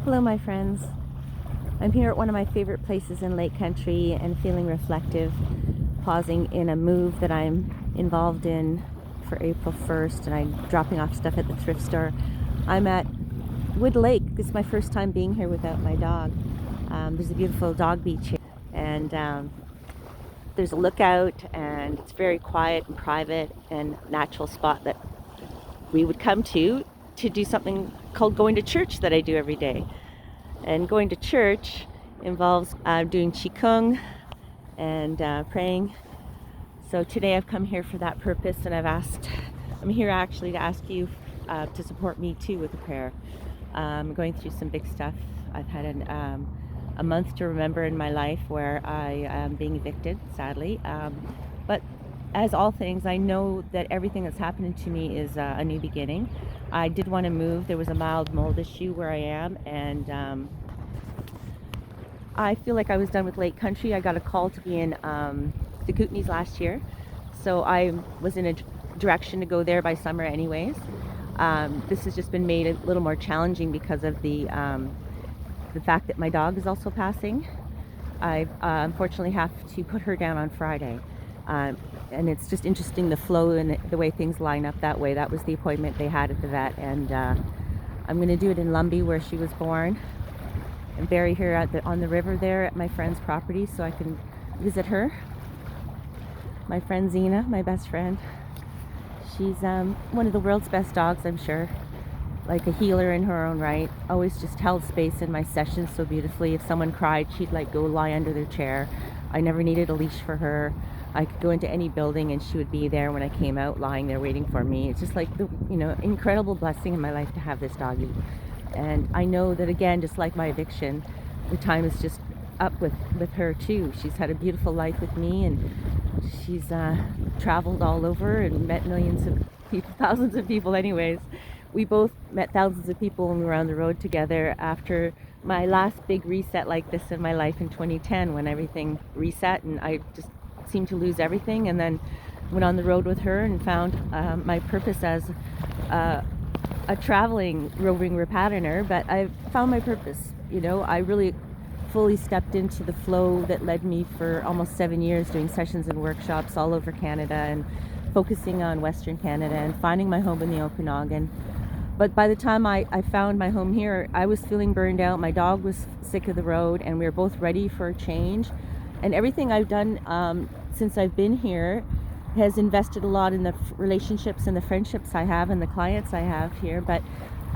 Hello, my friends. I'm here at one of my favorite places in Lake Country and feeling reflective, pausing in a move that I'm involved in for April 1st, and I'm dropping off stuff at the thrift store. I'm at Wood Lake. This is my first time being here without my dog. There's a beautiful dog beach here, and there's a lookout, and it's very quiet and private and natural spot that we would come to do something called going to church that I do every day. And going to church involves doing qigong and praying. So today I've come here for that purpose, and I'm here actually to ask you to support me too with a prayer. I'm going through some big stuff. I've had a month to remember in my life where I am being evicted, sadly. But as all things, I know that everything that's happening to me is a new beginning. I did want to move. There was a mild mold issue where I am, and I feel like I was done with Lake Country. I got a call to be in the Kootenays last year, so I was in a direction to go there by summer anyways. This has just been made a little more challenging because of the fact that my dog is also passing. I unfortunately have to put her down on Friday. And it's just interesting, the flow and the way things line up that way. That was the appointment they had at the vet, and I'm going to do it in Lumbee where she was born, and bury her on the river there at my friend's property so I can visit her. My friend Xena, my best friend, she's one of the world's best dogs, I'm sure, like a healer in her own right. Always just held space in my sessions so beautifully. If someone cried, she'd like go lie under their chair. I never needed a leash for her. I could go into any building and she would be there when I came out, lying there waiting for me. It's just like the incredible blessing in my life to have this doggy. And I know that, again, just like my eviction, the time is just up with her too. She's had a beautiful life with me, and she's traveled all over and met millions of people, thousands of people anyways. We both met thousands of people when we were on the road together after my last big reset like this in my life in 2010, when everything reset and I just seemed to lose everything, and then went on the road with her and found my purpose as a traveling roving repatterner. But I found my purpose. I really fully stepped into the flow that led me for almost 7 years doing sessions and workshops all over Canada and focusing on Western Canada and finding my home in the Okanagan. But by the time I found my home here, I was feeling burned out. My dog was sick of the road, and we were both ready for a change. And everything I've done since I've been here has invested a lot in the relationships and the friendships I have and the clients I have here. But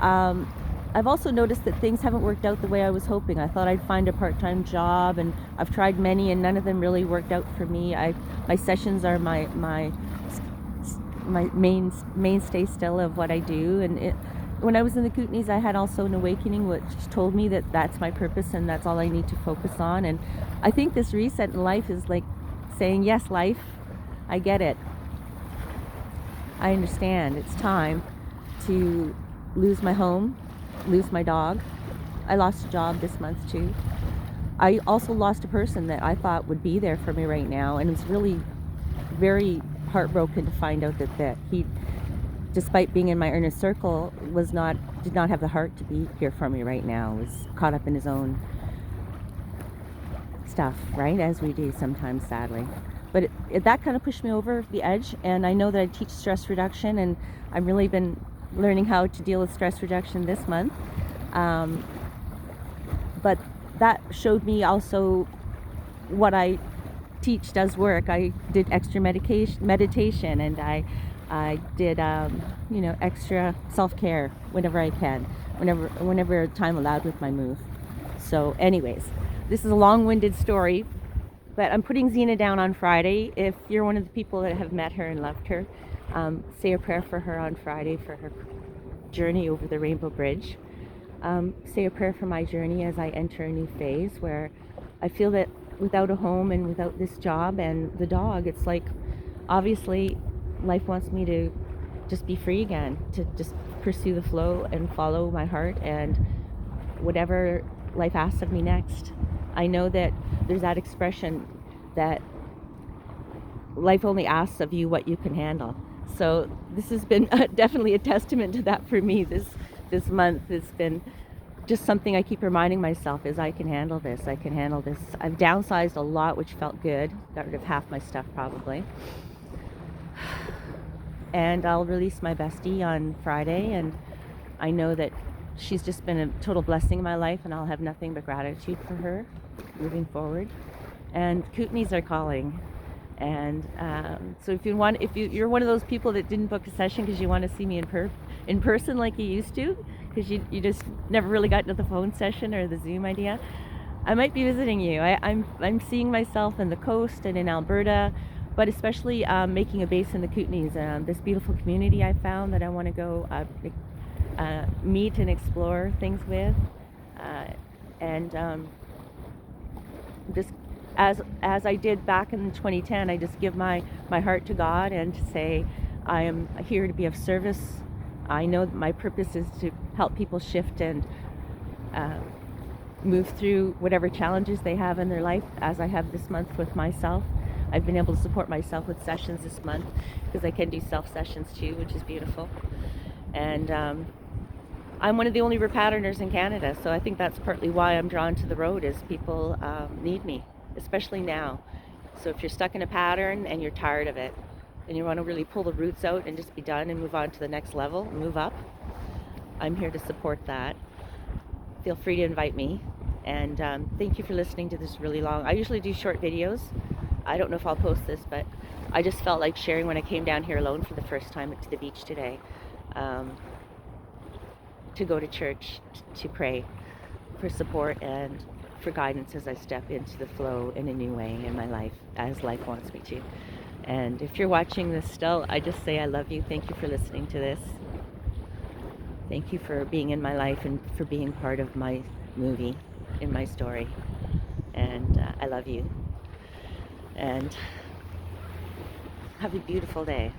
I've also noticed that things haven't worked out the way I was hoping. I thought I'd find a part-time job, and I've tried many, and none of them really worked out for me. My sessions are my mainstay still of what I do. And when I was in the Kootenays, I had also an awakening which told me that that's my purpose and that's all I need to focus on. And I think this reset in life is like saying, yes, life, I get it. I understand. It's time to lose my home, lose my dog. I lost a job this month too. I also lost a person that I thought would be there for me right now, and it was really very heartbroken to find out that he, despite being in my earnest circle, did not have the heart to be here for me right now. Was caught up in his own stuff, right, as we do sometimes, sadly. But that kind of pushed me over the edge, and I know that I teach stress reduction, and I've really been learning how to deal with stress reduction this month. But that showed me also what I teach does work. I did extra meditation, and I did extra self-care whenever I can, whenever time allowed with my move. So anyways, this is a long-winded story, but I'm putting Xena down on Friday. If you're one of the people that have met her and loved her, say a prayer for her on Friday for her journey over the Rainbow Bridge. Say a prayer for my journey as I enter a new phase where I feel that without a home and without this job and the dog, it's like, obviously life wants me to just be free again, to just pursue the flow and follow my heart and whatever life asks of me next. I know that there's that expression that life only asks of you what you can handle. So this has been definitely a testament to that for me this month. It's been just something I keep reminding myself is I can handle this. I can handle this. I've downsized a lot, which felt good. Got rid of half my stuff probably. And I'll release my bestie on Friday, and I know that she's just been a total blessing in my life, and I'll have nothing but gratitude for her moving forward. And Kootenays are calling. And so if you're one of those people that didn't book a session because you want to see me in person like you used to, because you just never really got into the phone session or the Zoom idea, I might be visiting you. I'm seeing myself in the coast and in Alberta, but especially making a base in the Kootenays, this beautiful community I found that I want to go meet and explore things with, and just as I did back in 2010, I just give my heart to God and to say I am here to be of service. I know that my purpose is to help people shift and move through whatever challenges they have in their life, as I have this month with myself. I've been able to support myself with sessions this month because I can do self sessions too, which is beautiful. And I'm one of the only repatterners in Canada, so I think that's partly why I'm drawn to the road, is people need me, especially now. So if you're stuck in a pattern and you're tired of it and you want to really pull the roots out and just be done and move on to the next level, move up, I'm here to support that. Feel free to invite me. And thank you for listening to this really long. I usually do short videos. I don't know if I'll post this, but I just felt like sharing when I came down here alone for the first time to the beach today, to go to church, to pray for support and for guidance as I step into the flow in a new way in my life, as life wants me to. And if you're watching this still, I just say I love you. Thank you for listening to this. Thank you for being in my life and for being part of my movie, in my story. And I love you. And have a beautiful day.